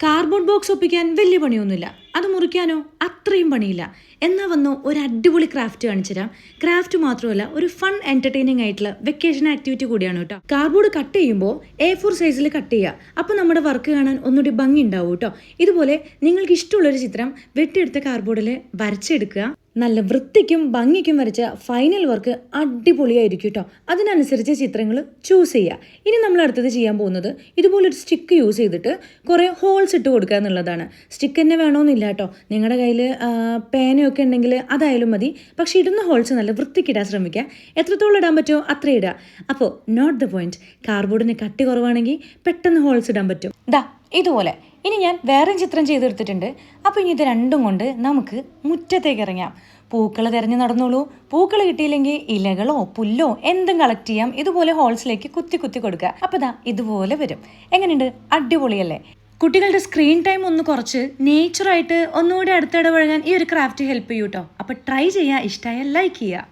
Cardboard box ഒപ്പിക്കാൻ വലിയ പണിയൊന്നുമില്ല, അത് മുറിക്കാനോ അത്രയും പണിയില്ല. എന്നാൽ വന്നോ ഒരു അടിപൊളി ക്രാഫ്റ്റ് കാണിച്ചു തരാം. ക്രാഫ്റ്റ് മാത്രമല്ല, ഒരു ഫൺ എന്റർടൈനിങ് ആയിട്ടുള്ള വെക്കേഷൻ ആക്ടിവിറ്റി കൂടിയാണ് കേട്ടോ. കാർഡ്ബോർഡ് കട്ട് ചെയ്യുമ്പോൾ A4 സൈസിൽ കട്ട് ചെയ്യുക. അപ്പോൾ നമ്മുടെ വർക്ക് കാണാൻ ഒന്നുകൂടി ഭംഗി ഉണ്ടാവും കേട്ടോ. ഇതുപോലെ നിങ്ങൾക്ക് ഇഷ്ടമുള്ളൊരു ചിത്രം വെട്ടിയെടുത്ത കാർഡ്ബോർഡിൽ വരച്ചെടുക്കുക. നല്ല വൃത്തിക്കും ഭംഗിക്കും വരച്ച ഫൈനൽ വർക്ക് അടിപൊളിയായിരിക്കും കേട്ടോ. അതിനനുസരിച്ച് ചിത്രങ്ങൾ ചൂസ് ചെയ്യുക. ഇനി നമ്മൾ അടുത്തത് ചെയ്യാൻ പോകുന്നത് ഇതുപോലൊരു സ്റ്റിക്ക് യൂസ് ചെയ്തിട്ട് കുറേ ഹോൾസ് ഇട്ട് കൊടുക്കുക എന്നുള്ളതാണ്. സ്റ്റിക്ക് തന്നെ വേണമെന്നില്ല കേട്ടോ, നിങ്ങളുടെ കയ്യിൽ പേനയൊക്കെ ഉണ്ടെങ്കിൽ അതായാലും മതി. പക്ഷേ ഇടുന്ന ഹോൾസ് നല്ല വൃത്തിക്കിടാൻ ശ്രമിക്കുക. എത്രത്തോളം ഇടാൻ പറ്റുമോ അത്ര ഇടുക. അപ്പോൾ നോട്ട് ദ പോയിന്റ്, കാർഡ്ബോർഡിന് കട്ടി കുറവാണെങ്കിൽ പെട്ടെന്ന് ഹോൾസ് ഇടാൻ പറ്റും. ദാ ഇതുപോലെ. ഇനി ഞാൻ വേറെ ചിത്രം ചെയ്തെടുത്തിട്ടുണ്ട്. അപ്പോൾ ഇനി ഇത് രണ്ടും കൊണ്ട് നമുക്ക് മുറ്റത്തേക്ക് ഇറങ്ങാം. പൂക്കൾ തിരഞ്ഞു നടന്നോളൂ. പൂക്കൾ കിട്ടിയില്ലെങ്കിൽ ഇലകളോ പുല്ലോ എന്തും കളക്ട് ചെയ്യാം. ഇതുപോലെ ഹോൾസിലേക്ക് കുത്തി കുത്തി കൊടുക്കുക. അപ്പോൾ ദാ ഇതുപോലെ വരും. എങ്ങനെയുണ്ട്? അടിപൊളിയല്ലേ? കുട്ടികളുടെ സ്ക്രീൻ ടൈം ഒന്ന് കുറച്ച് നേച്ചറായിട്ട് ഒന്നുകൂടി അടുത്തിടപഴകാൻ ഈ ഒരു ക്രാഫ്റ്റ് ഹെൽപ്പ് ചെയ്യൂട്ടോ. അപ്പോൾ ട്രൈ ചെയ്യുക. ഇഷ്ടമായ ലൈക്ക് ചെയ്യുക.